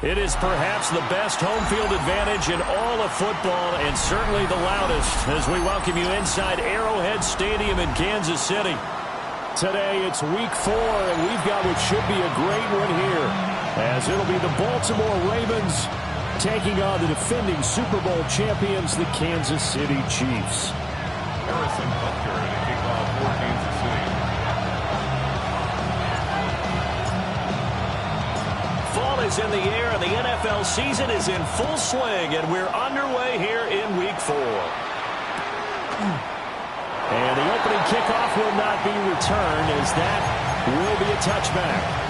It is perhaps the best home field advantage in all of football, and certainly the loudest, as we welcome you inside Arrowhead Stadium in Kansas City. Today it's week 4, and we've got what should be a great one here, as it'll be the Baltimore Ravens taking on the defending Super Bowl champions, the Kansas City Chiefs. Harrison Butker in a kickoff for Kansas City. Fall is in the air, and the NFL season is in full swing, and we're underway here in week 4. And the opening kickoff will not be returned, as that will be a touchback.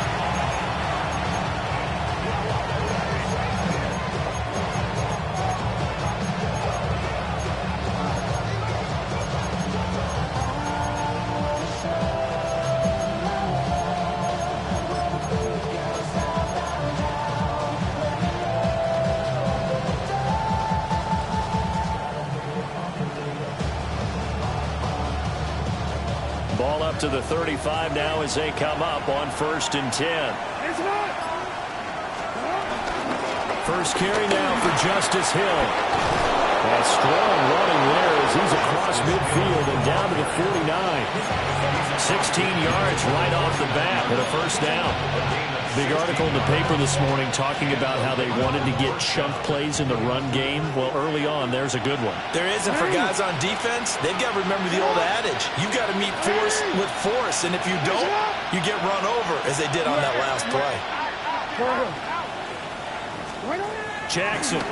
Ball up to the 35 now as they come up on 1st and 10. First carry now for Justice Hill. A strong running there as he's across midfield and down to the 49. 16 yards right off the bat and a first down. Big article in the paper this morning talking about how they wanted to get chunk plays in the run game. Well, early on, there's a good one. There isn't for guys on defense. They've got to remember the old adage. You've got to meet force with force, and if you don't, you get run over, as they did on that last play. Jackson.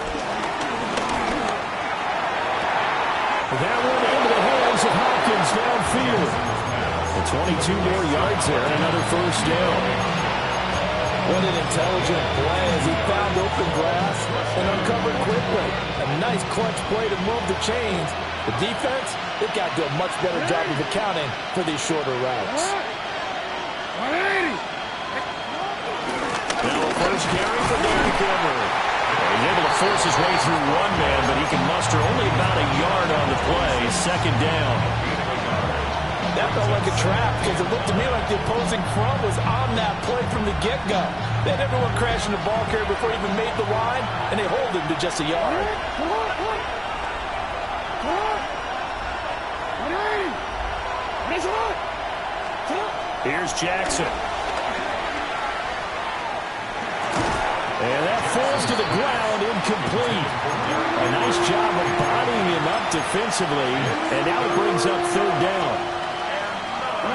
That one into the hands of Hopkins downfield. The 22 more yards there and another first down. What an intelligent play as he found open grass and uncovered quickly. A nice clutch play to move the chains. The defense, they've got to do a much better job of accounting for these shorter routes. Now a first carry for Derrick Henry. He's able to force his way through one man, but he can muster only about a yard on the play. Second down. That felt like a trap because it looked to me like the opposing front was on that play from the get-go. They had everyone crashing the ball carrier before he even made the line, and they hold him to just a yard. Here's Jackson. And that falls to the ground, incomplete. A nice job of bodying him up defensively, and now it brings up third down.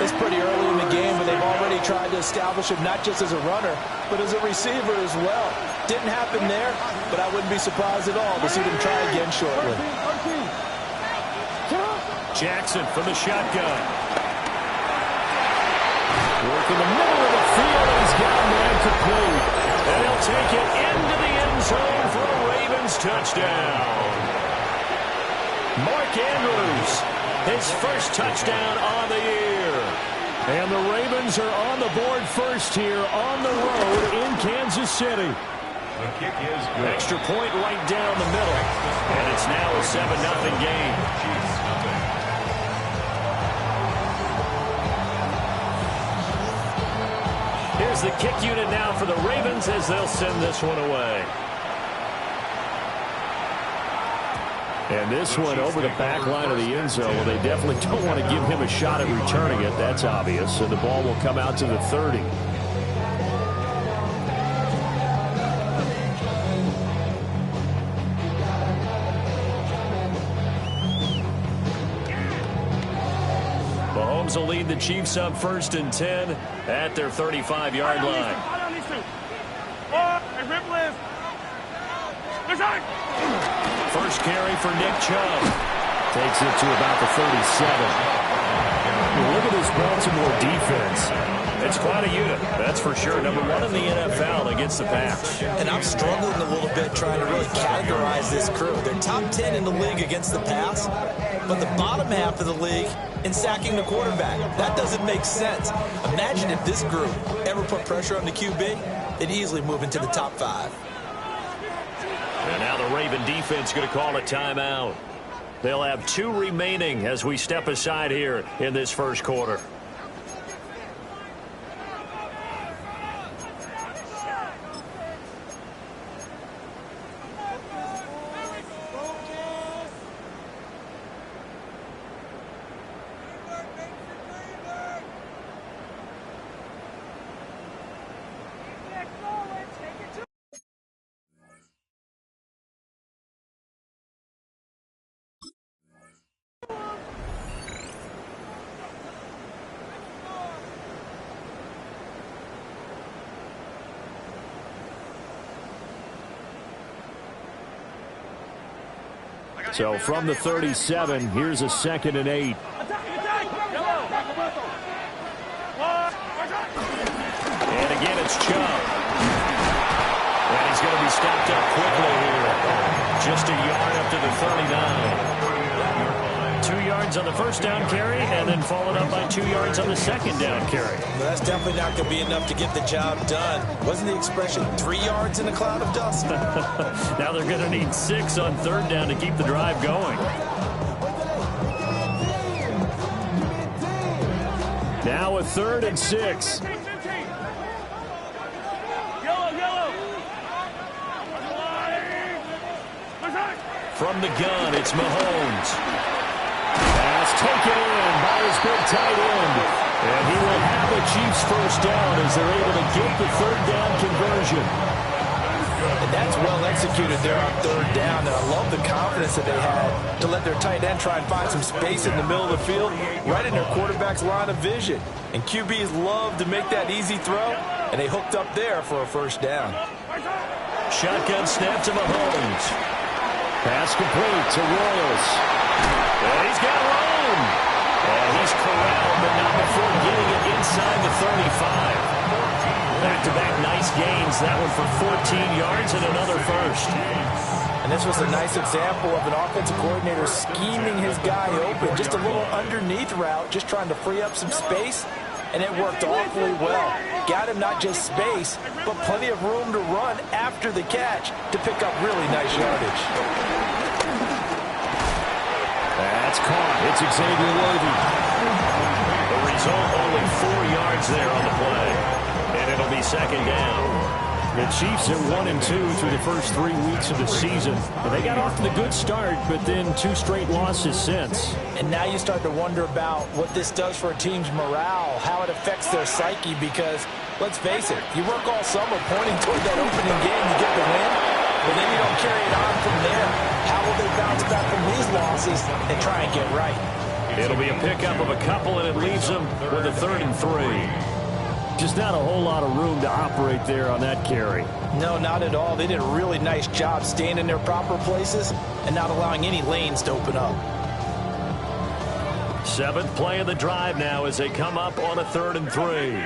It's pretty early in the game, but they've already tried to establish him not just as a runner, but as a receiver as well. Didn't happen there, but I wouldn't be surprised at all to see them try again shortly. Jackson from the shotgun. Work in the middle of the field, and he's got a man complete. And he'll take it into the end zone for a Ravens touchdown. Mark Andrews, his first touchdown on the year. And the Ravens are on the board first here on the road in Kansas City. The kick is good. Extra point right down the middle. And it's now a 7-0 game. Chiefs nothing. Here's the kick unit now for the Ravens as they'll send this one away. And this one over the back line of the end zone. Well, they definitely don't want to give him a shot at returning it. That's obvious. And the ball will come out to the 30. Mahomes will lead the Chiefs up 1st and 10 at their 35-yard line. First carry for Nick Chubb. Takes it to about the 37. Look at this Baltimore defense. It's quite a unit, that's for sure. Number 1 in the NFL against the pass. And I'm struggling a little bit trying to really categorize this crew. They're top 10 in the league against the pass, but the bottom half of the league in sacking the quarterback. That doesn't make sense. Imagine if this group ever put pressure on the QB, they'd easily move into the top 5. And now the Raven defense going to call a timeout. They'll have 2 remaining as we step aside here in this first quarter. So from the 37, here's a 2nd and 8. And again, it's Chubb. And he's going to be stopped up quickly here. Just a yard up to the 39. 2 yards on the first down carry, and then followed up by 2 yards on the second down carry. Well, that's definitely not going to be enough to get the job done. Wasn't the expression 3 yards in a cloud of dust? Now they're going to need 6 on 3rd down to keep the drive going. Now a 3rd and 6. From the gun, it's Mahomes. Pass taken in by his big tight end. And he will have the Chiefs first down as they're able to get the 3rd down conversion. And that's well executed there on 3rd down. And I love the confidence that they had to let their tight end try and find some space in the middle of the field, right in their quarterback's line of vision. And QBs love to make that easy throw, and they hooked up there for a first down. Shotgun snap to Mahomes. Pass complete to Royals. And he's got room. And he's corralled, but not before getting it inside the 35. Back-to-back nice gains. That one for 14 yards and another first. And this was a nice example of an offensive coordinator scheming his guy open. Just a little underneath route, just trying to free up some space. And it worked awfully well. Got him not just space, but plenty of room to run after the catch to pick up really nice yardage. That's caught. It's Xavier Worthy. The result, only 4 yards there on the play. And it'll be 2nd down. The Chiefs are 1-2 through the first 3 weeks of the season. And they got off to the good start, but then 2 straight losses since. And now you start to wonder about what this does for a team's morale, how it affects their psyche, because, let's face it, you work all summer pointing toward that opening game, you get the win, but then you don't carry it on from there. How will they bounce back from these losses and try and get right? It'll be a pickup of a couple, and it leaves them with a 3rd and 3. Just not a whole lot of room to operate there on that carry. No, not at all. They did a really nice job staying in their proper places and not allowing any lanes to open up. 7th play of the drive now as they come up on a 3rd and 3.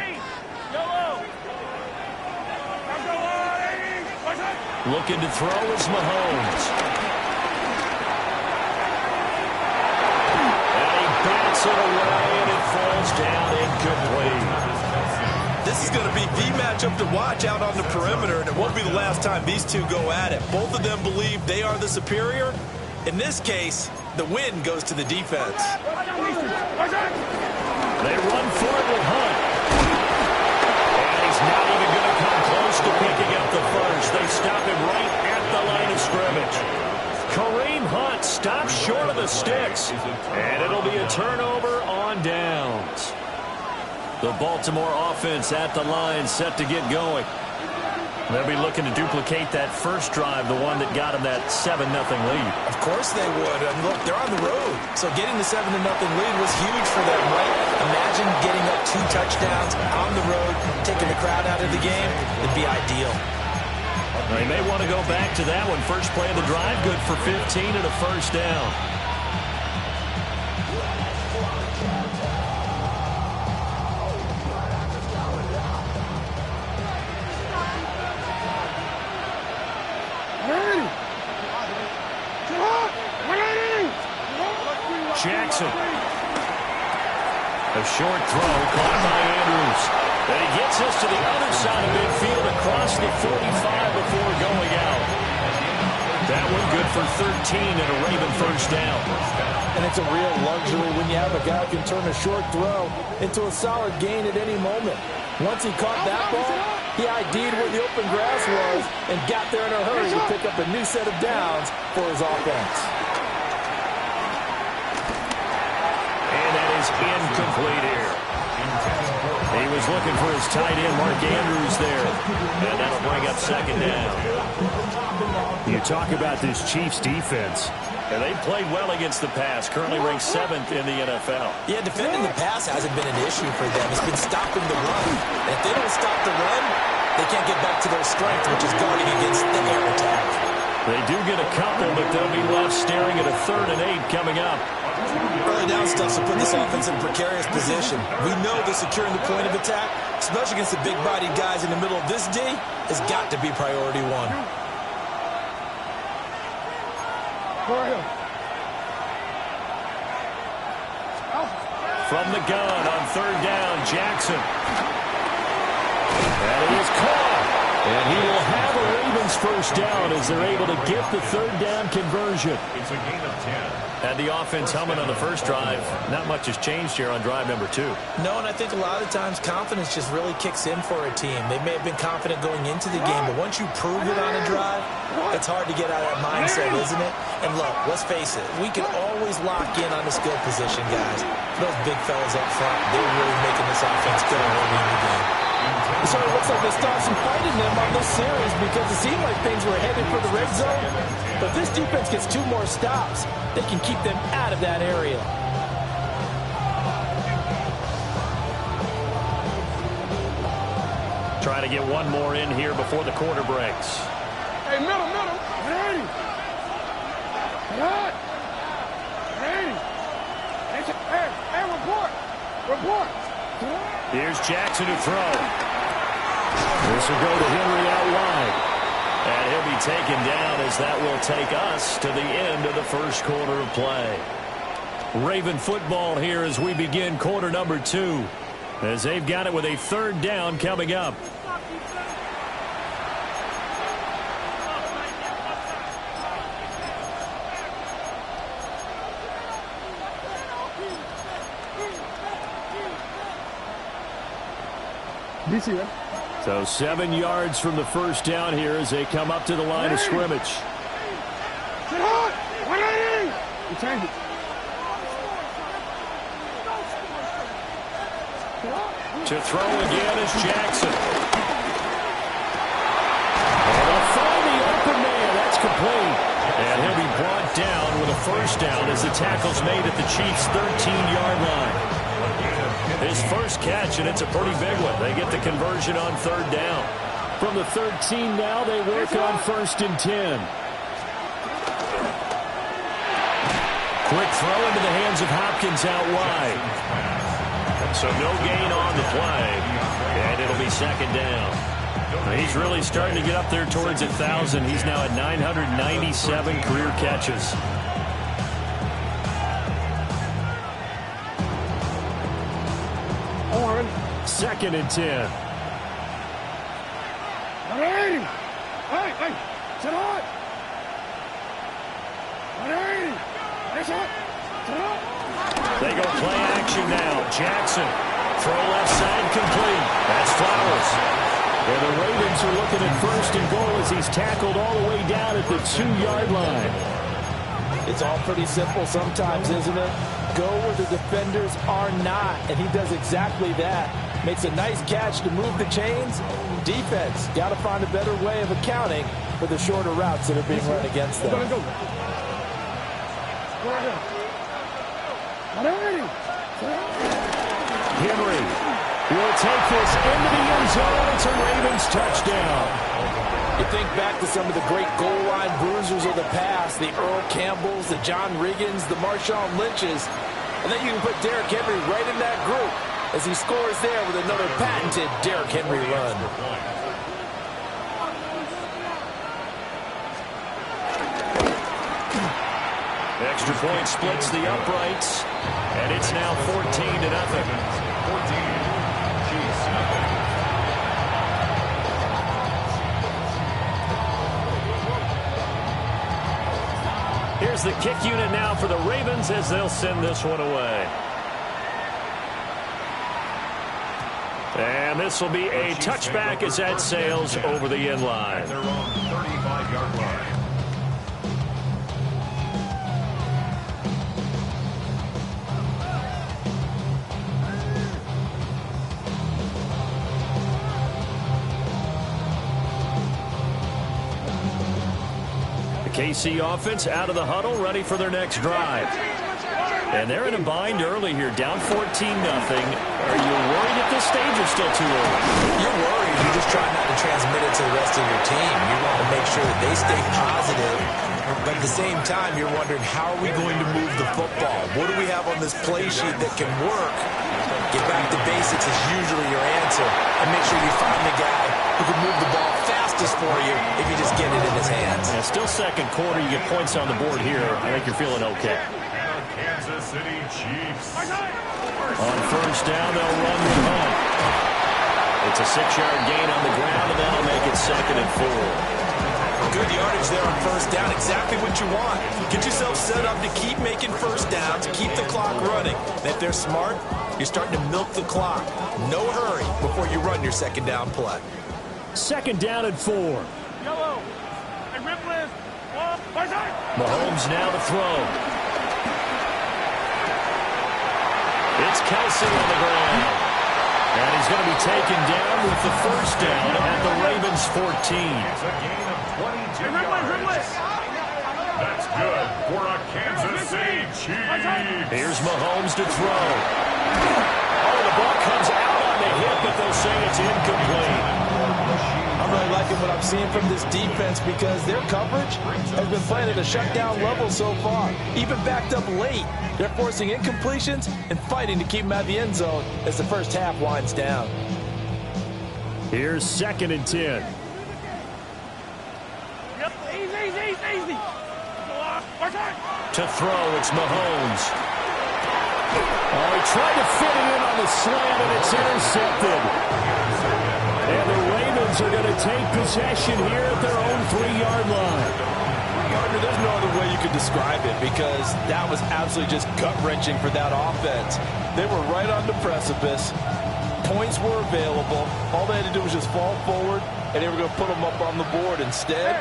Looking to throw is Mahomes. And he bats it away, and it falls down incomplete. This is going to be the matchup to watch out on the perimeter, and it won't be the last time these two go at it. Both of them believe they are the superior. In this case, the win goes to the defense. They run for it with Hunt. And he's not even going to come close to picking up the first. They stop him right at the line of scrimmage. Kareem Hunt stops short of the sticks. And it'll be a turnover on downs. The Baltimore offense at the line, set to get going. They'll be looking to duplicate that first drive, the one that got them that 7-0 lead. Of course they would. I mean, look, they're on the road. So getting the 7-0 lead was huge for them, right? Imagine getting up 2 touchdowns on the road, taking the crowd out of the game. It'd be ideal. They may want to go back to that one. First play of the drive, good for 15 and a first down. Jackson. A short throw caught by Andrews. And he gets us to the other side of midfield across the 45 before going out. That one good for 13 and a Raven first down. And it's a real luxury when you have a guy who can turn a short throw into a solid gain at any moment. Once he caught that ball, he ID'd where the open grass was and got there in a hurry to pick up a new set of downs for his offense. Incomplete here. He was looking for his tight end, Mark Andrews, there. And that'll bring up 2nd down. You talk about this Chiefs defense. And they've played well against the pass. Currently ranked 7th in the NFL. Yeah, defending the pass hasn't been an issue for them. It's been stopping the run. And if they don't stop the run, they can't get back to their strength, which is guarding against the air attack. They do get a couple, but they'll be left staring at a 3rd and 8 coming up. Early down stuff to put this offense in a precarious position. We know that securing the point of attack, especially against the big-bodied guys in the middle of this D, has got to be priority one. From the gun on 3rd down, Jackson. And it is caught. And he will have a Ravens first down as they're able to get the 3rd down conversion. It's a gain of 10. And the offense humming on the first drive. Not much has changed here on drive number 2. No, and I think a lot of times confidence just really kicks in for a team. They may have been confident going into the game, but once you prove it on a drive, it's hard to get out of that mindset, isn't it? And look, let's face it, we can always lock in on the skill position, guys. Those big fellas up front, they're really making this offense go early in the game. So it looks like they start some fight in them on this series because it seemed like things were headed for the red zone. But this defense gets 2 more stops. They can keep them out of that area. Trying to get one more in here before the quarter breaks. Hey, middle. Ready. Good. Ready. Hey, report. Here's Jackson to throw. This will go to Henry out wide. And he'll be taken down as that will take us to the end of the first quarter of play. Raven football here as we begin quarter number 2. As they've got it with a 3rd down coming up. DC, man. So 7 yards from the first down here as they come up to the line of scrimmage. Sit hard. 180. You change it. To throw again is Jackson. And they'll find the open man. That's complete. And he'll be brought down with a first down as the tackle's made at the Chiefs' 13-yard line. His first catch, and it's a pretty big one. They get the conversion on 3rd down. From the 13 now, they work on 1st and 10. Quick throw into the hands of Hopkins out wide. So no gain on the play, and it'll be 2nd down. He's really starting to get up there towards 1,000. He's now at 997 career catches. Horn. 2nd and 10. 180. Hey. Sit hard. 180. Hey, sit hard. They go play action now. Jackson. Throw left side complete. That's Flowers. And the Ravens are looking at 1st and goal as he's tackled all the way down at the 2-yard line. It's all pretty simple sometimes, isn't it? Go where the defenders are not, and he does exactly that. Makes a nice catch to move the chains. Defense got to find a better way of accounting for the shorter routes that are being run against them. Henry will take this into the end zone. It's a Ravens touchdown. You think back to some of the great goal line bruisers of the past, the Earl Campbells, the John Riggins, the Marshawn Lynches, and then you can put Derrick Henry right in that group as he scores there with another patented Derrick Henry run. Extra point splits the uprights, and it's now 14-0. 14, Chiefs, nothing. Here's the kick unit now for the Ravens as they'll send this one away. And this will be a touchback as that sails over the end line. They're on 35-yard line. KC offense out of the huddle, ready for their next drive. And they're in a bind early here, down 14-0. Are you worried at this stage or still too early? You're worried. You just try not to transmit it to the rest of your team. You want to make sure that they stay positive, but at the same time, you're wondering, how are we going to move the football? What do we have on this play sheet that can work? Get back to basics is usually your answer, and make sure you find the guy who can move the ball fastest for you if you just get it in his hands. Yeah, still second quarter. You get points on the board here. I think you're feeling okay. Kansas City Chiefs. On first down, they'll run the punt. It's a 6-yard gain on the ground, and that'll make it 2nd and 4. Good yardage there on first down. Exactly what you want. Get yourself set up to keep making first downs, keep the clock running. And if they're smart, you're starting to milk the clock. No hurry before you run your second down play. 2nd down and 4. Yellow. Hey, Ripley. Mahomes now to throw. It's Kelsey on the ground. And he's going to be taken down with the first down at the Ravens 14. It's a gain of 22 yards. That's good for a Kansas City Chiefs. Here's Mahomes to throw. Oh, the ball comes out on the hit, but they'll say it's incomplete. I'm really liking what I'm seeing from this defense because their coverage has been playing at a shutdown level so far. Even backed up late, they're forcing incompletions and fighting to keep them out of the end zone as the first half winds down. Here's 2nd and 10. Yep. Easy. To throw, it's Mahomes. Oh, he tried to fit it in on the slant, and it's intercepted. And the Ravens are going to take possession here at their own 3-yard line. Gardner, there's no other way you could describe it because that was absolutely just gut-wrenching for that offense. They were right on the precipice. Points were available. All they had to do was just fall forward, and they were going to put them up on the board. Instead,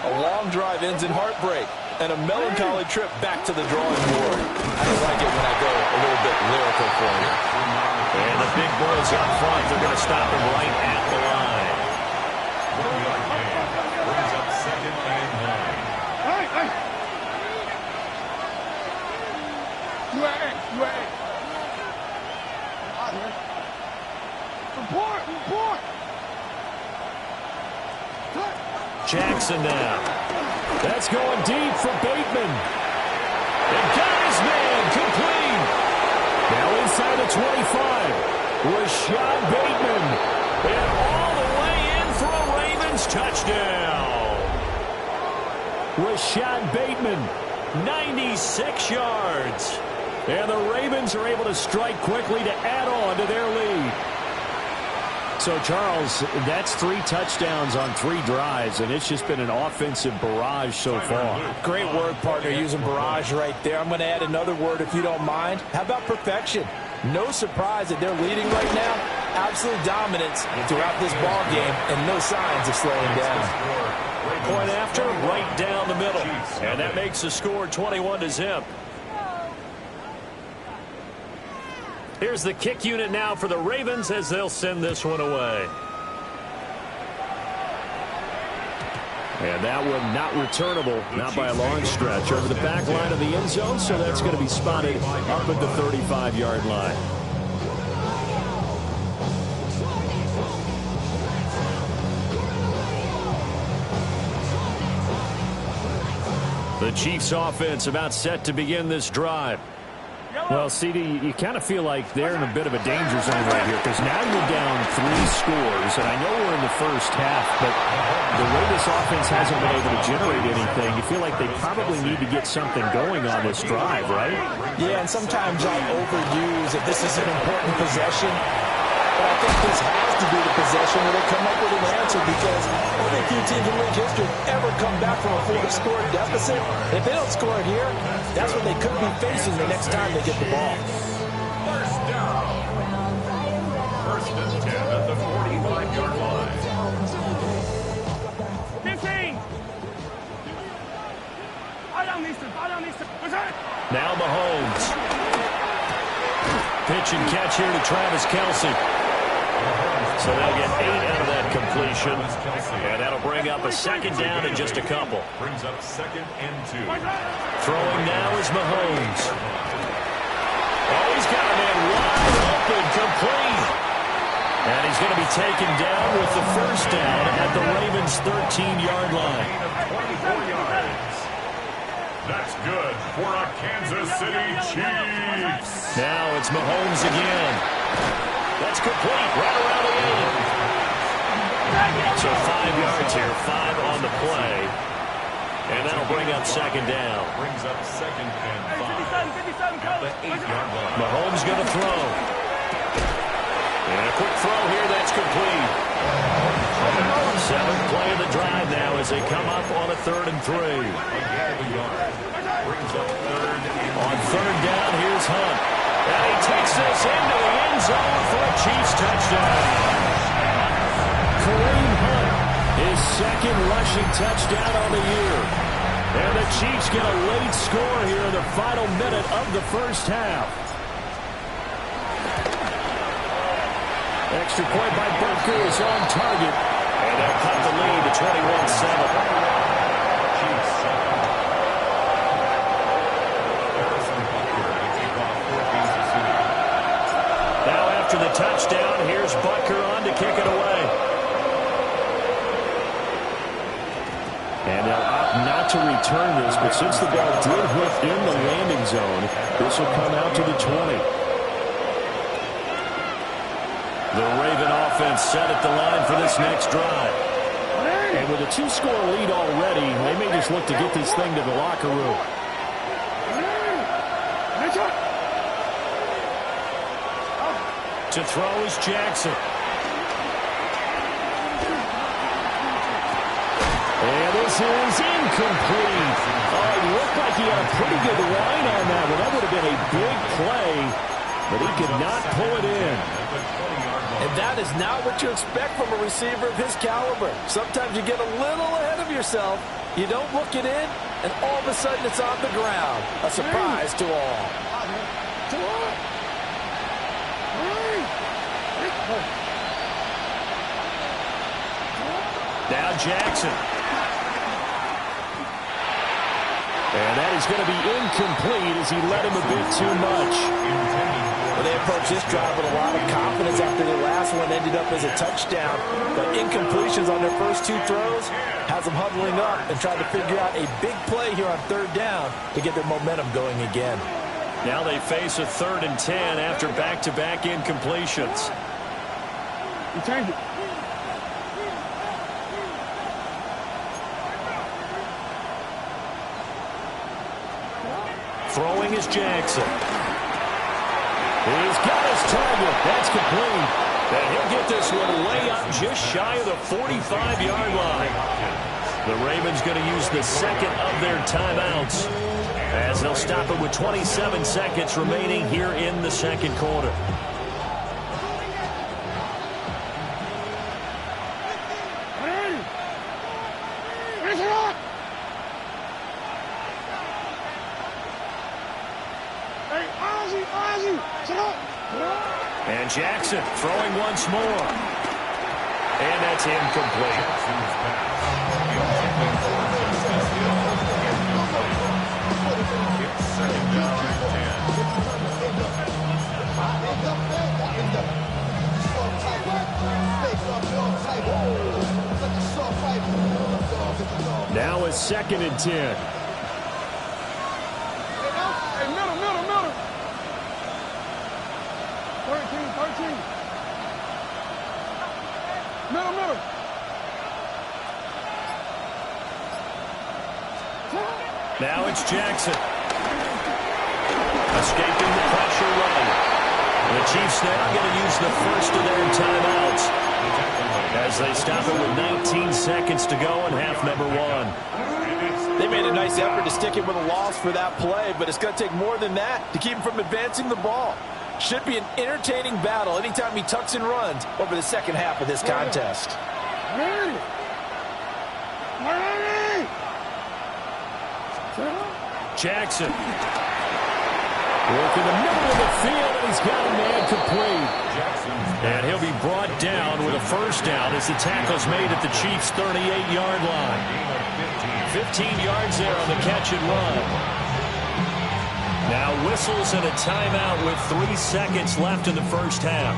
a long drive ends in heartbreak and a melancholy trip back to the drawing board. I like it when I go a little bit lyrical for you. And the big boys up front, they're going to stop him right at the line. Brings up 2nd and 9. Hey. You ain't. Report. Jackson now. That's going deep for Bateman. And got his man complete. Now inside the 25. Rashad Bateman. And all the way in for a Ravens touchdown. Rashad Bateman, 96 yards. And the Ravens are able to strike quickly to add on to their lead. So, Charles, that's 3 touchdowns on 3 drives, and it's just been an offensive barrage so far. Great word, partner, using barrage right there. I'm going to add another word if you don't mind. How about perfection? No surprise that they're leading right now. Absolute dominance throughout this ball game and no signs of slowing down. Point after, right down the middle. And that makes the score 21-0. Here's the kick unit now for the Ravens as they'll send this one away. And that one not returnable, not by a long stretch, over the back line of the end zone, so that's going to be spotted up at the 35-yard line. The Chiefs offense about set to begin this drive. Well, CD, you kind of feel like they're in a bit of a danger zone right here because now you're down 3 scores, and I know we're in the first half, but the way this offense hasn't been able to generate anything, you feel like they probably need to get something going on this drive, right? Yeah, and sometimes I overuse that this is an important possession, but I think this has to be the possession where they come up with an answer because only a few teams in league history ever come back from a 4-score deficit. And if they don't score here, that's what they could be facing the next time they get the ball. First down. First and 10 at the 45-yard line. 15. Now Mahomes. Pitch and catch here to Travis Kelce. So they'll get 8 out of that completion. And that'll bring up a second down in just a couple. Brings up 2nd and 2. Throwing now is Mahomes. Oh, he's got a man wide open, complete. And he's going to be taken down with the first down at the Ravens' 13-yard line. Gain of 24 yards. That's good for a Kansas City Chiefs. Now it's Mahomes again. That's complete right around the end. So 5 yards here, 5 on the play. And that'll bring up second down. Brings up second and 5 at the 8-yard line. Mahomes going to throw. And a quick throw here, that's complete. 7th play of the drive now as they come up on a 3rd and 3. Brings up On 3rd down, here's Hunt. And he takes this into the end zone for a Chiefs touchdown. Kareem Hunt, his 2nd rushing touchdown on the year. And the Chiefs get a late score here in the final minute of the first half. Extra point by Butker is on target. And they'll cut the lead to 21-7. Now after the touchdown, here's Butker on to kick it away. And they'll opt not to return this, but since the ball did hit in the landing zone, this will come out to the 20. The Raven offense set at the line for this next drive. And with a 2-score lead already, they may just look to get this thing to the locker room. To throw is Jackson. And this is incomplete. Oh, it looked like he had a pretty good line on that one. That would have been a big play, but he could not pull it in. And that is not what you expect from a receiver of his caliber. Sometimes you get a little ahead of yourself. You don't look it in, and all of a sudden it's on the ground. A surprise to all. Now Jackson. And that is going to be incomplete as he led him a bit too much. Well, they approached this drive with a lot of confidence after the last one ended up as a touchdown. But incompletions on their first 2 throws has them huddling up and trying to figure out a big play here on 3rd down to get their momentum going again. Now they face a 3rd and 10 after back-to-back incompletions. You change it. Throwing is Jackson. He's got his target. That's complete. And he'll get this one way up just shy of the 45-yard line. The Ravens going to use the 2nd of their timeouts as they'll stop it with 27 seconds remaining here in the 2nd quarter. And Jackson throwing once more. And that's incomplete. Now it's 2nd and 10. Hey, middle. 13. Middle. Now it's Jackson. Escaping the pressure right. The Chiefs now going to use the first of their timeouts as they stop it with 19 seconds to go in half number 1. They made a nice effort to stick it with a loss for that play, but it's going to take more than that to keep him from advancing the ball. Should be an entertaining battle anytime he tucks and runs over the 2nd half of this contest. Jackson. Work in the middle of the field, and he's got a man complete. And he'll be brought down with a first down as the tackle's made at the Chiefs' 38-yard line. 15 yards there on the catch and run. Now whistles and a timeout with 3 seconds left in the first half.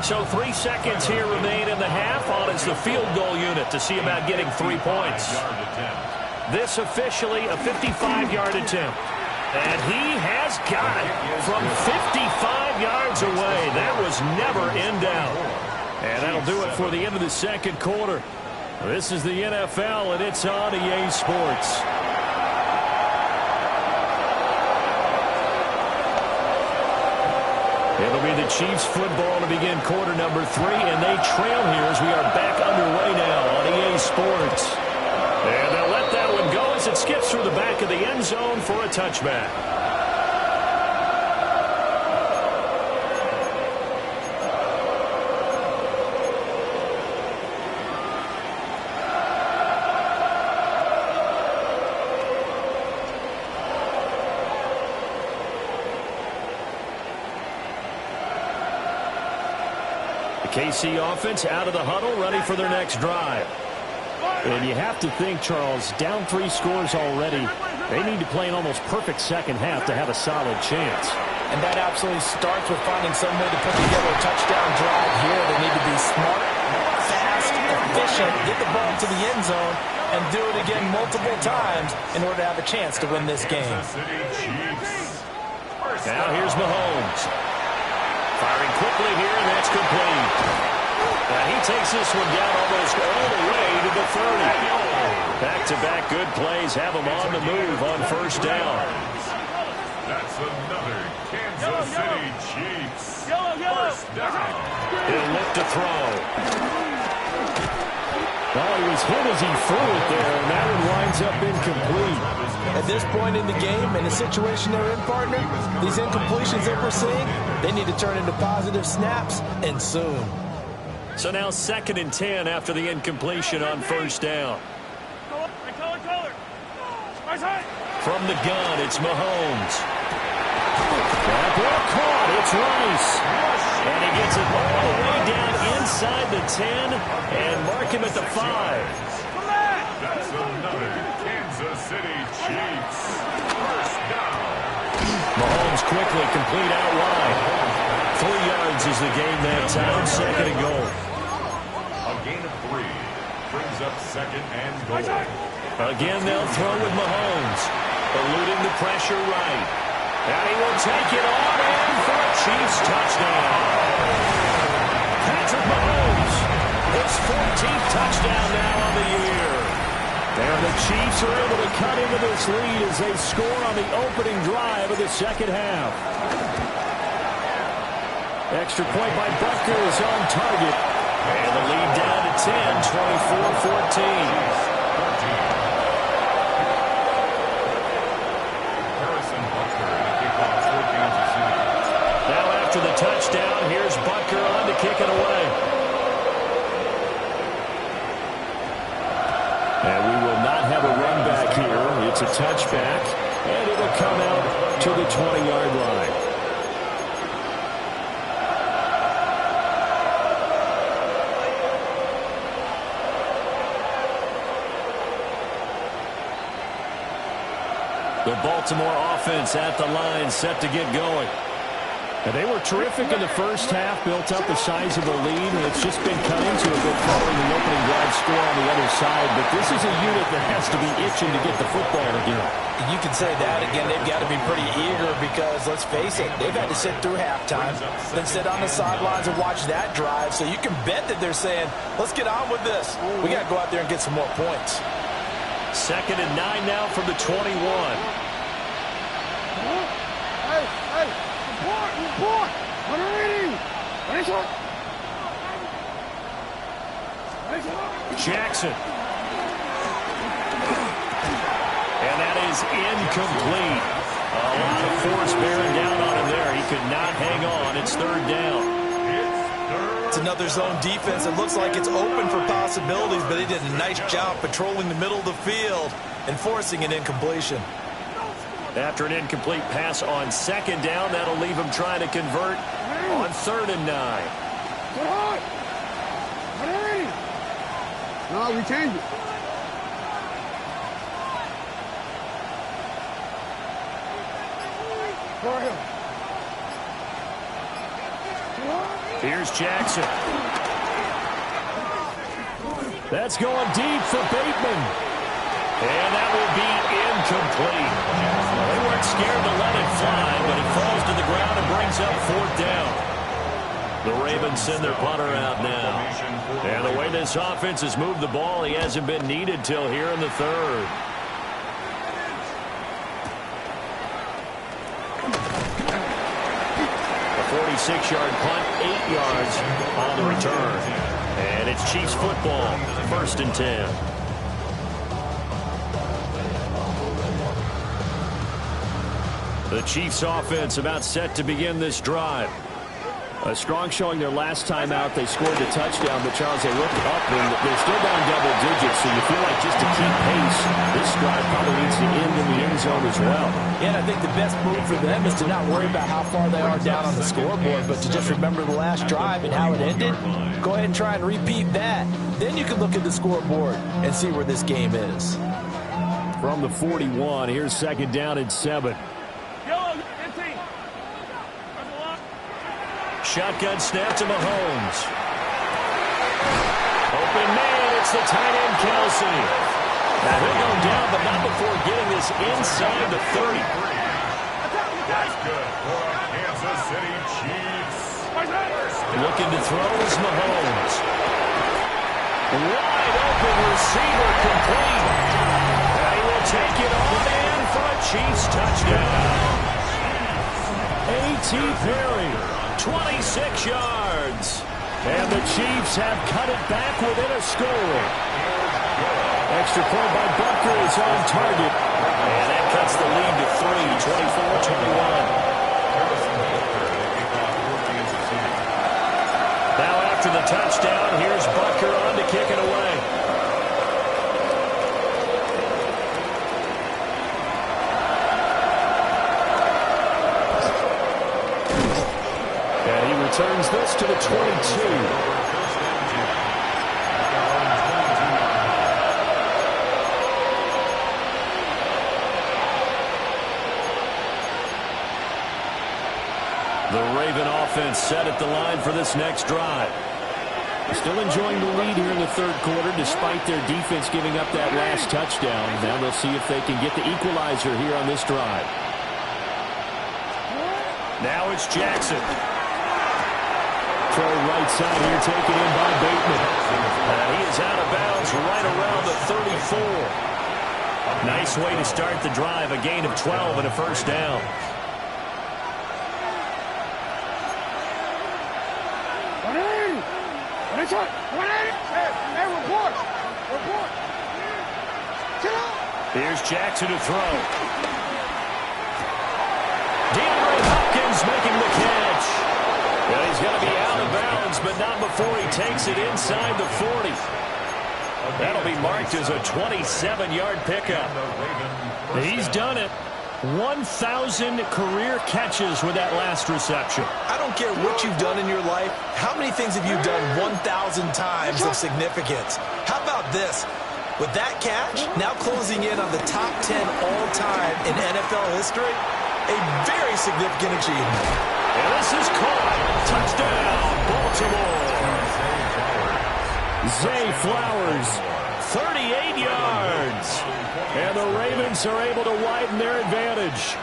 So 3 seconds here remain in the half. On is the field goal unit to see about getting 3 points. This officially a 55-yard attempt. And he has got it from 55 yards away. That was never in doubt. And that'll do it for the end of the second quarter. This is the NFL, and it's on EA Sports. It'll be the Chiefs football to begin quarter number 3, and they trail here as we are back underway now on EA Sports. And they'll let that one go as it skips through the back of the end zone for a touchback. KC offense out of the huddle, ready for their next drive. And you have to think, Charles, down 3 scores already. They need to play an almost perfect second half to have a solid chance. And that absolutely starts with finding some way to put together a touchdown drive here. They need to be smart, fast, efficient, get the ball to the end zone, and do it again multiple times in order to have a chance to win this game. Now here's Mahomes. Firing quickly here, and that's complete. Now he takes this one down almost all the way to the 30. Back-to-back good plays have him on the move on first down. That's another Kansas City Chiefs first down. He'll look to throw. Well, he was hit as he threw it there, and that one winds up incomplete. At this point in the game, in the situation they're in, partner, these incompletions that we're seeing, they need to turn into positive snaps, and soon. So now 2nd and 10 after the incompletion on first down. From the gun, it's Mahomes. That ball caught. It's Rice. And he gets it all the way down inside the 10 and mark him at the 5. That's another Kansas City Chiefs first down. Mahomes quickly complete out wide. 3 yards is the game that time. 2nd and goal. A gain of 3 brings up 2nd and goal. Again, they'll throw with Mahomes. Eluding the pressure right. And he will take it on in for a Chiefs touchdown. Patrick Mahomes, his 14th touchdown now on the year. And the Chiefs are able to cut into this lead as they score on the opening drive of the second half. Extra point by Butker is on target. And the lead down to 10, 24-14. Now after the touchdown, here's Butker on to kick it away. And we will not have a run back here. It's a touchback, and it will come out to the 20-yard line. The Baltimore offense at the line, set to get going. And they were terrific in the first half, built up a sizable lead, and it's just been cut into a bit following the opening drive score on the other side. But this is a unit that has to be itching to get the football again. You can say that. Again, they've got to be pretty eager because, let's face it, they've had to sit through halftime, then sit on the sidelines and watch that drive. So you can bet that they're saying, let's get on with this. We got to go out there and get some more points. 2nd and 9 now from the 21. Hey, report! What are reading? Jackson. And that is incomplete. A lot of force bearing down on him there. He could not hang on. It's 3rd down. It's another zone defense. It looks like it's open for possibilities, but they did a nice job patrolling the middle of the field and forcing an incompletion. After an incomplete pass on 2nd down, that'll leave him trying to convert on 3rd and 9. Get hard! What are reading? No, we change it. Go ahead. Here's Jackson. That's going deep for Bateman. And that will be incomplete. Well, they weren't scared to let it fly, but it falls to the ground and brings up 4th down. The Ravens send their punter out now. And the way this offense has moved the ball, he hasn't been needed till here in the 3rd. A 46-yard punt, 8 yards on the return. And it's Chiefs football, 1st and 10. The Chiefs offense about set to begin this drive. A strong showing their last time out. They scored the touchdown, but Charles, they looked up and they're still down double digits, so you feel like just to keep pace, this drive probably needs to end in the end zone as well. Yeah, and I think the best move for them is to not worry about how far they are down on the scoreboard, but to just remember the last drive and how it ended. Go ahead and try and repeat that. Then you can look at the scoreboard and see where this game is. From the 41, here's 2nd down and 7. Shotgun snap to Mahomes. Open man, it's the tight end Kelsey. Now he'll go down, but not before getting this inside the 30. That's good for Kansas City Chiefs. Looking to throw is Mahomes. Wide open receiver complete. And he will take it on in for a Chiefs touchdown. A.T. Perry. 26 yards. And the Chiefs have cut it back within a score. Extra point by Butker is on target. And that cuts the lead to 3, 24-21. Now after the touchdown, here's Butker on to kick it away. Turns this to the 22. The Raven offense set at the line for this next drive. Still enjoying the lead here in the 3rd quarter despite their defense giving up that last touchdown. Now they'll see if they can get the equalizer here on this drive. Now it's Jackson. Throw right side here, taken in by Bateman. And he is out of bounds right around the 34. Nice way to start the drive, a gain of 12 and a 1st down. Here's Jackson to throw. DeAndre Hopkins making the catch. Well, he's going to be out of bounds, but not before he takes it inside the 40. That'll be marked as a 27-yard pickup. He's done it. 1,000 career catches with that last reception. I don't care what you've done in your life. How many things have you done 1,000 times of significance? How about this? With that catch, now closing in on the top 10 all-time in NFL history, a very significant achievement. And this is caught. Touchdown, Baltimore. Zay Flowers, 38 yards. And the Ravens are able to widen their advantage.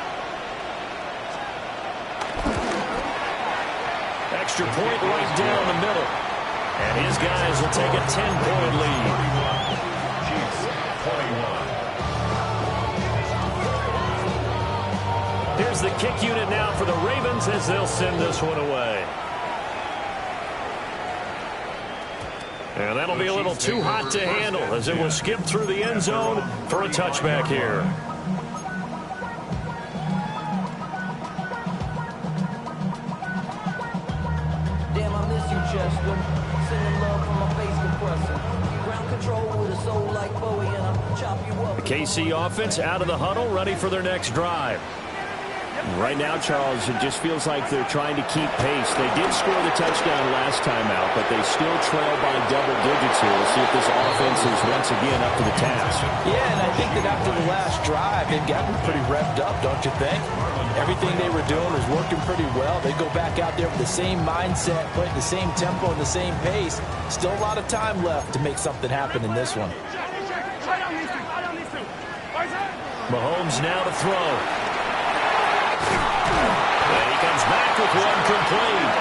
Extra point right down the middle. And his guys will take a 10-point lead. Here's the kick unit now for the Ravens as they'll send this one away. And that'll be a little too hot to handle as it will skip through the end zone for a touchback here. Damn, I miss you, Chester. Sending love from my face compressor. Ground control with a soul like Bowie, and I'll chop you up. The KC offense out of the huddle, ready for their next drive. Right now, Charles, it just feels like they're trying to keep pace. They did score the touchdown last time out, but they still trail by double digits here. We'll see if this offense is once again up to the task. Yeah, and I think that after the last drive, they've gotten pretty revved up, don't you think? Everything they were doing was working pretty well. They go back out there with the same mindset, playing the same tempo and the same pace. Still a lot of time left to make something happen in this one. Mahomes now to throw. And he comes back with one complete.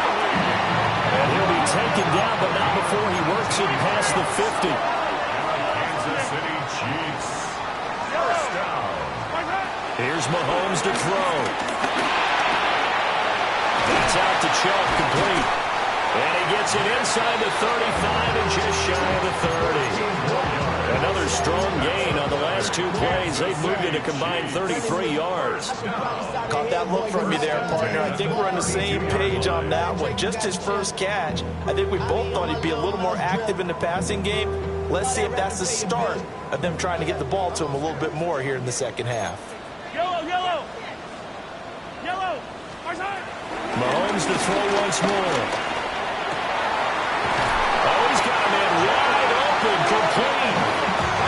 And he'll be taken down, but not before he works it past the 50. Kansas City Chiefs. First down. Here's Mahomes to throw. That's out to Chubb, complete. And he gets it inside the 35 and just shy of the 30. Another strong gain on the last two plays. They've moved it a combined 33 yards. Caught that look from you there, partner. I think we're on the same page on that one. Just his first catch. I think we both thought he'd be a little more active in the passing game. Let's see if that's the start of them trying to get the ball to him a little bit more here in the second half. Yellow. Mahomes to throw once more. Oh, he's got a man wide open, complete.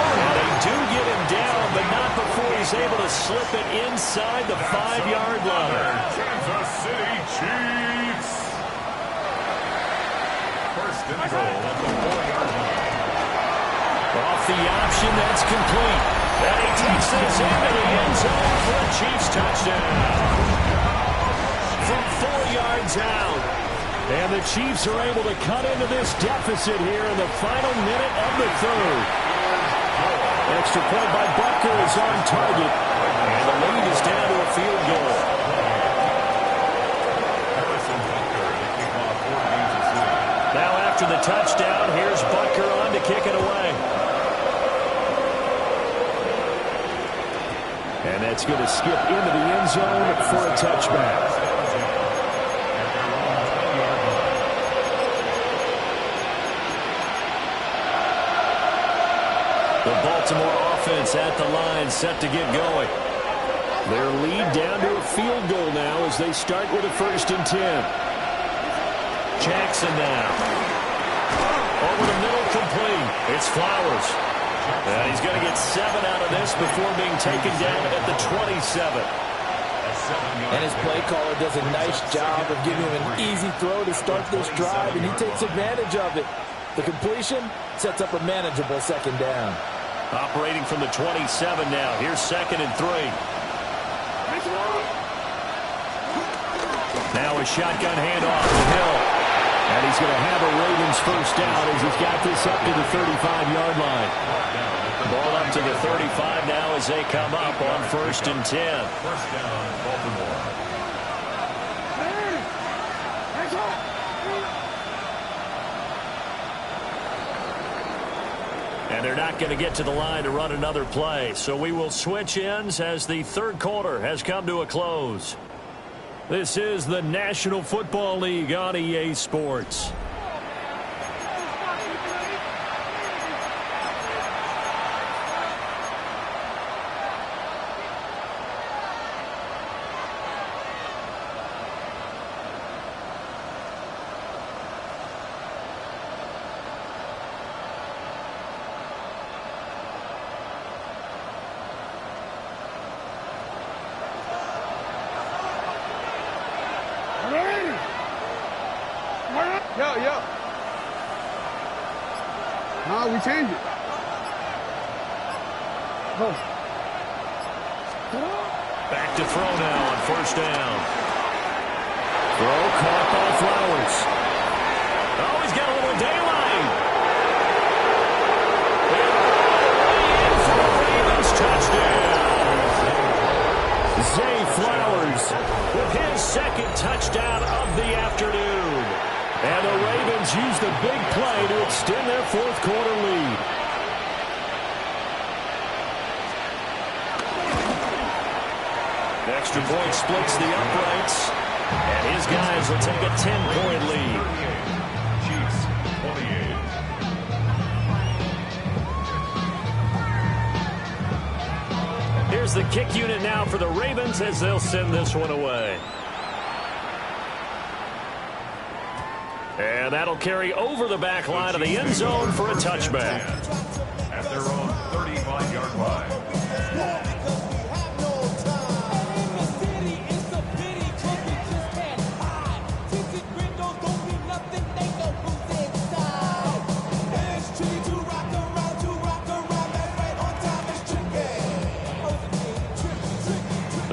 And they do get him down, but not before he's able to slip it inside the 5-yard line. Kansas City Chiefs. First and goal at the 4-yard line. Off the option, that's complete. And he takes this into the end zone for a Chiefs touchdown. From 4 yards out. And the Chiefs are able to cut into this deficit here in the final minute of the third. Extra point by Butker is on target. And the lead is down to a field goal. Now after the touchdown, here's Butker on to kick it away. And that's going to skip into the end zone for a touchback. The Baltimore offense at the line, set to get going. Their lead down to a field goal now as they start with a 1st and 10. Jackson now. Over the middle, complete. It's Flowers. And he's going to get 7 out of this before being taken down at the 27. And his play caller does a nice job of giving him an easy throw to start this drive, and he takes advantage of it. The completion sets up a manageable 2nd down. Operating from the 27 now. Here's 2nd and 3. Now a shotgun handoff to Hill. And he's going to have a Ravens first down as he's got this up to the 35-yard line. Ball up to the 35 now as they come up on 1st and 10. First down, Baltimore. And they're not going to get to the line to run another play. So we will switch ends as the third quarter has come to a close. This is the National Football League on EA Sports. Yo. No, we change it. Oh. Back to throw now on 1st down. Throw caught by Flowers. Oh, he's got a little daylight. In for the Ravens touchdown. Zay Flowers with his 2nd touchdown of the afternoon. And the Ravens use the big play to extend their 4th quarter lead. Extra point splits the uprights. And his guys will take a 10-point lead. Chiefs, 28. Here's the kick unit now for the Ravens as they'll send this one away. And that'll carry over the back line of the end zone for a touchback. At their own 35-yard line.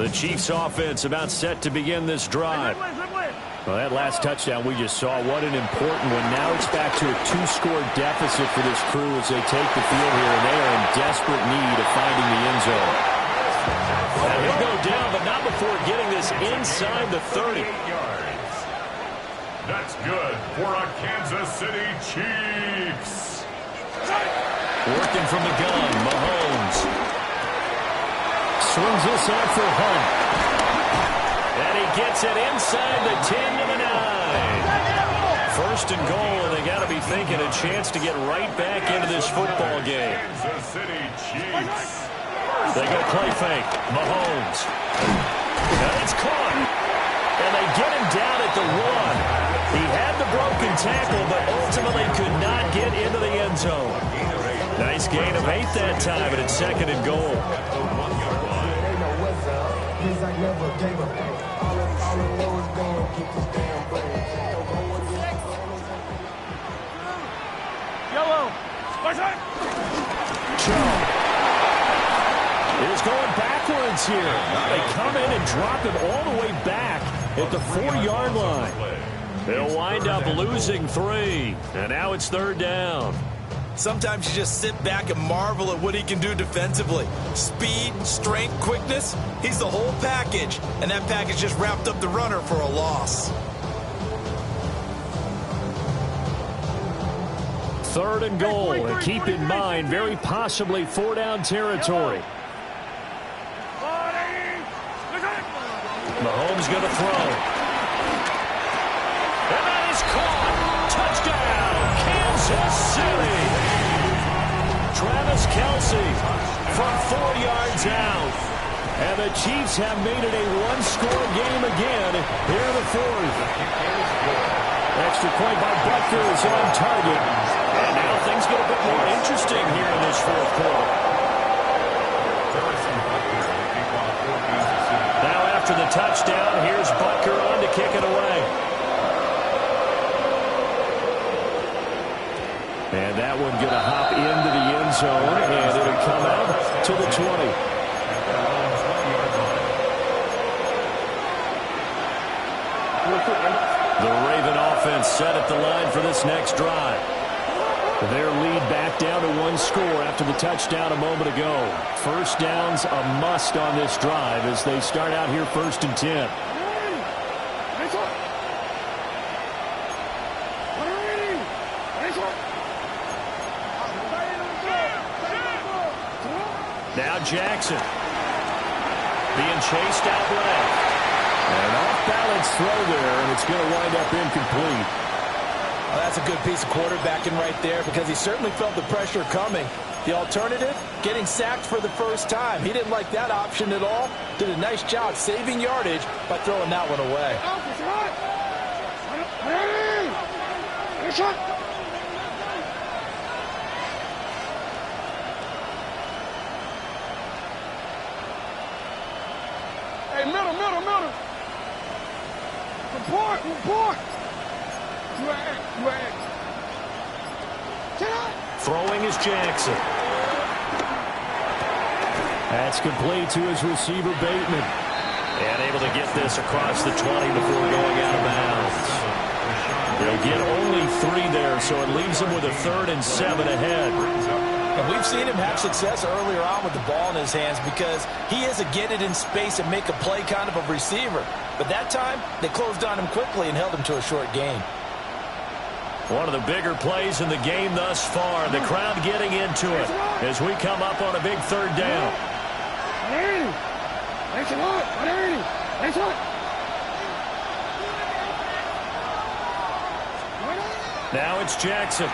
The Chiefs offense about set to begin this drive. Well, that last touchdown we just saw, what an important one. Now it's back to a 2-score deficit for this crew as they take the field here, and they are in desperate need of finding the end zone. Now he'll go down, but not before getting this inside the 30. That's good for a Kansas City Chiefs. Working from the gun, Mahomes. Swings this out for Hunt. And he gets it inside the 10 to the 9. First and goal, and they got to be thinking a chance to get right back into this football game. Kansas City Chiefs. They go play fake. Mahomes. And it's caught. And they get him down at the 1. He had the broken tackle, but ultimately could not get into the end zone. Nice gain of 8 that time, and it's second and goal. Yellow. Is going backwards here. They come in and drop him all the way back at the 4-yard line. They'll wind up losing 3, and now it's third down. Sometimes you just sit back and marvel at what he can do defensively. Speed, strength, quickness, he's the whole package. And that package just wrapped up the runner for a loss. Third and goal, and keep in mind, very possibly 4-down territory. Mahomes going to throw. And that is caught. Touchdown, Kansas City. Travis Kelce from 4 yards out. And the Chiefs have made it a 1-score game again here in the 4th. Extra point by Butker is on target. And now things get a bit more interesting here in this 4th quarter. Now after the touchdown, here's Butker on to kick it away. And that one going to hop into the end zone, and it'll come out to the 20. The Raven offense set at the line for this next drive. Their lead back down to 1 score after the touchdown a moment ago. First down's a must on this drive as they start out here 1st and 10. Now Jackson being chased out left. An off-balance throw there, and it's going to wind up incomplete. Well, that's a good piece of quarterbacking right there because he certainly felt the pressure coming. The alternative, getting sacked for the first time. He didn't like that option at all. Did a nice job saving yardage by throwing that one away. Hey, middle. Report. You at. Throwing is Jackson. That's complete to his receiver, Bateman. And able to get this across the 20 before going out of bounds. They'll get only 3 there, so it leaves them with a 3rd and 7 ahead. And we've seen him have success earlier on with the ball in his hands because he is a get it in space and make a play kind of a receiver. But that time, they closed on him quickly and held him to a short gain. One of the bigger plays in the game thus far. The crowd getting into it as we come up on a big 3rd down. Now it's Jackson.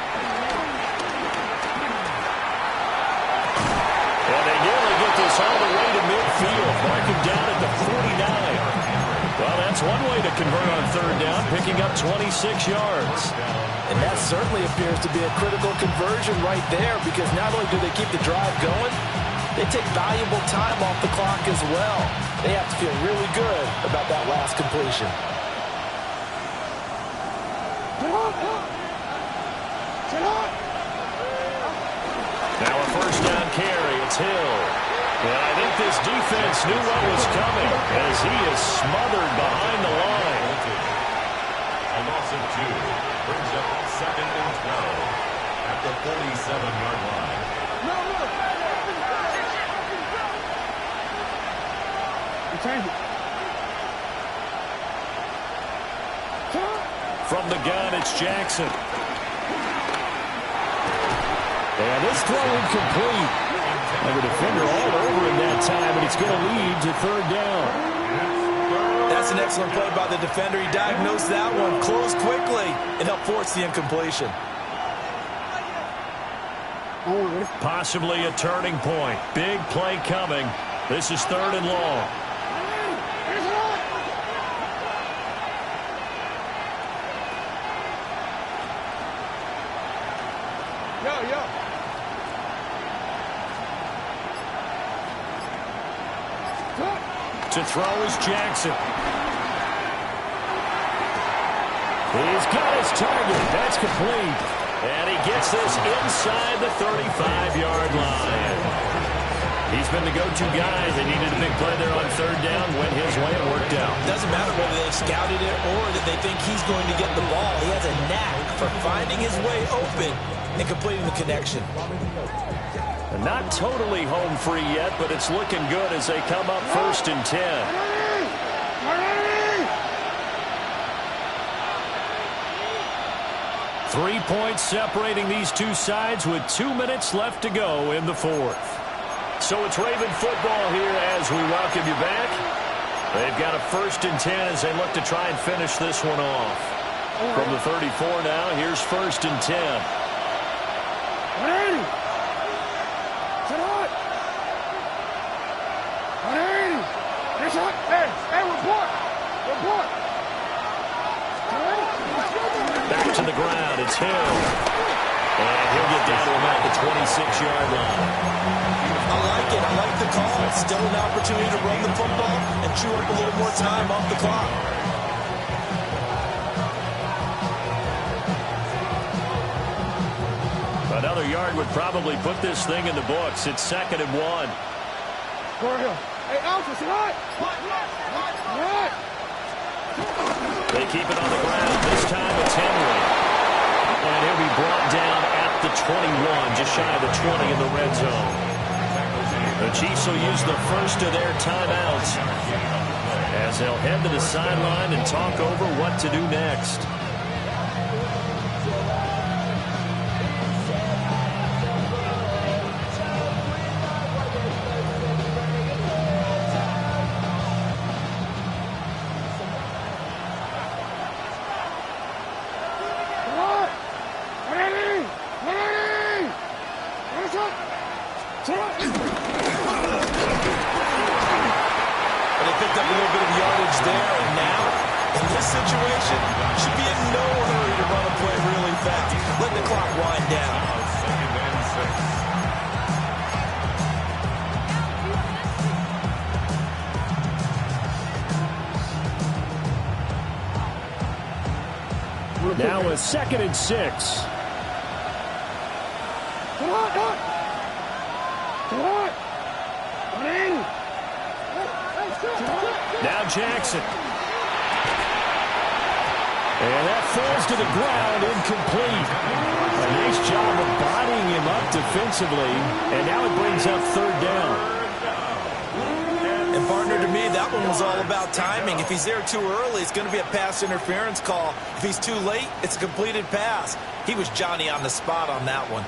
And they nearly get this all the way to midfield, marking down at the 49. Well, that's one way to convert on 3rd down, picking up 26 yards. And that certainly appears to be a critical conversion right there because not only do they keep the drive going, they take valuable time off the clock as well. They have to feel really good about that last completion. Now a 1st down carry. It's Hill. And I think this defense knew what was coming as he is smothered behind the line. A loss of 2 brings up 2nd and 12 at the 47-yard line. From the gun, it's Jackson. And this throw incomplete. And the defender all over him that time, and it's going to lead to 3rd down. That's an excellent play by the defender. He diagnosed that one, closed quickly, and helped force the incompletion. Possibly a turning point. Big play coming. This is 3rd and long. To throw is Jackson. He's got his target. That's complete. And he gets this inside the 35-yard line. He's been the go-to guy. They needed a big play there on 3rd down. Went his way and worked out. Doesn't matter whether they scouted it or that they think he's going to get the ball. He has a knack for finding his way open and completing the connection. Not totally home free yet, but it's looking good as they come up 1st and 10. 3 points separating these two sides with 2 minutes left to go in the 4th. So it's Raven football here as we welcome you back. They've got a 1st and 10 as they look to try and finish this one off. From the 34 now, here's 1st and 10. Back to the ground, it's Hill. And he'll get down to him at the 26-yard line. I like it. I like the call. It's still an opportunity to run the football and chew up a little more time off the clock. Another yard would probably put this thing in the books. It's 2nd and 1. Hey, Alpha, what? They keep it on the ground. This time it's Henry. And he'll be brought down at the 21, just shy of the 20 in the red zone. The Chiefs will use the first of their timeouts as they'll head to the sideline and talk over what to do next. Now a 2nd and 6. Now Jackson. And that falls to the ground, incomplete. A nice job of bodying him up defensively. And now it brings up 3rd down. And partner, to me, that one was all about timing. If he's there too early, it's going to be a pass interference call. If he's too late, it's a completed pass. He was Johnny on the spot on that one.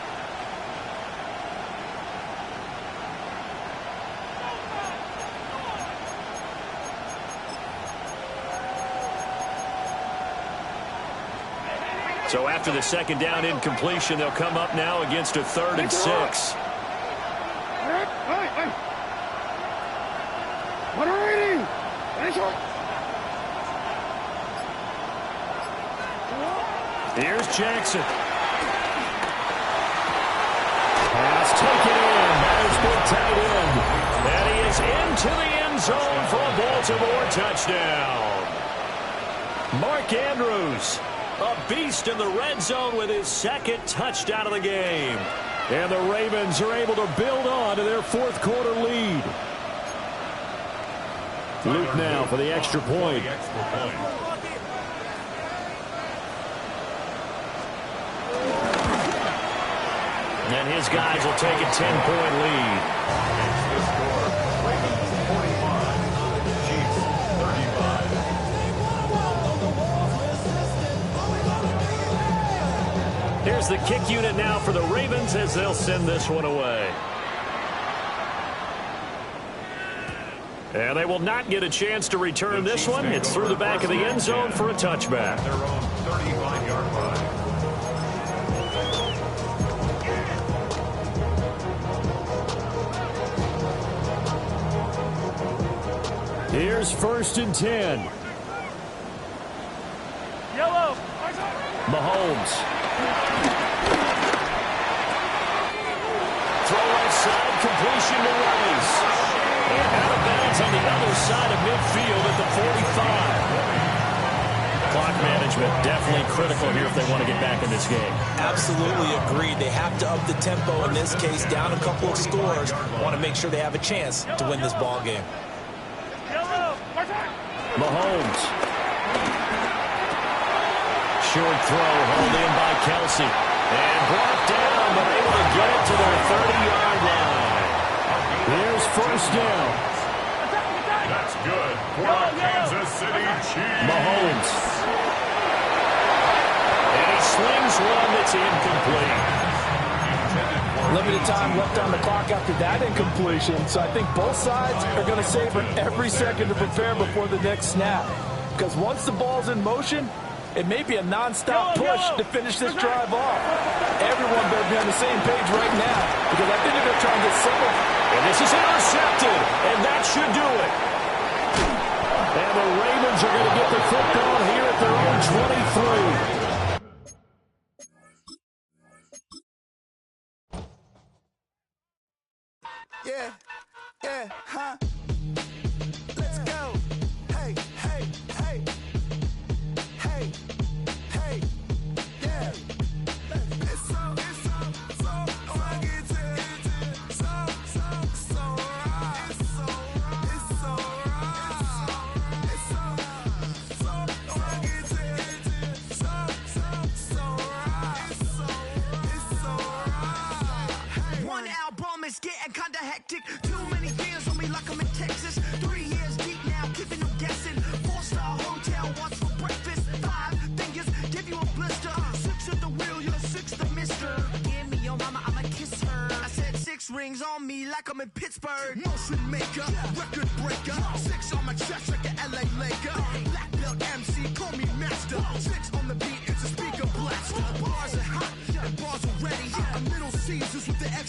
So after the 2nd down incompletion, they'll come up now against a 3rd and 6. Here's Jackson. Pass taken in. There's big tight end. And he is into the end zone for a Baltimore touchdown. Mark Andrews, a beast in the red zone with his 2nd touchdown of the game. And the Ravens are able to build on to their fourth quarter lead. Luke now for the extra point. And his guys will take a 10-point lead. Here's the kick unit now for the Ravens as they'll send this one away. And they will not get a chance to return this one. It's through the back of the end zone for a touchback. Their own 35-yard line. Here's 1st and 10. Yellow. Mahomes. Throw outside, completion to Rice. And out of bounds on the other side of midfield at the 45. Clock management definitely critical here if they want to get back in this game. Absolutely agreed. They have to up the tempo in this case, down a couple of scores. Want to make sure they have a chance to win this ball game. Mahomes. Short throw hauled in by Kelsey. And brought down, but able to get it to their 30-yard line. Here's 1st down. That's good for the Kansas City Chiefs. Mahomes. And he slings one that's incomplete. Limited time left on the clock after that incompletion, so I think both sides are going to savor every second to prepare before the next snap. Because once the ball's in motion, it may be a non-stop push to finish this drive off. Everyone better be on the same page right now, because I think they're going to try and get some. And this is intercepted, and that should do it. And the Ravens are going to get the football here at their own 23. Yeah, huh? Let's go. Hey, hey, hey. Hey, hey, yeah. It's so rugged. So right. It's so rugged. It's so right. One album is getting kinda hectic. Too many years on me like I'm in Texas. 3 years deep now, keeping them guessing. 4-star hotel, what's for breakfast? 5 fingers, give you a blister. 6 at the wheel, you're 6 the mister. Give me your mama, I'ma kiss her. I said 6 rings on me like I'm in Pittsburgh. Motion maker, record breaker. 6 on my chest like an LA Laker. Black belt MC, call me master. 6 on the beat, it's a speaker blaster. Bars are hot, and bars are ready. A Little Caesars with the extra.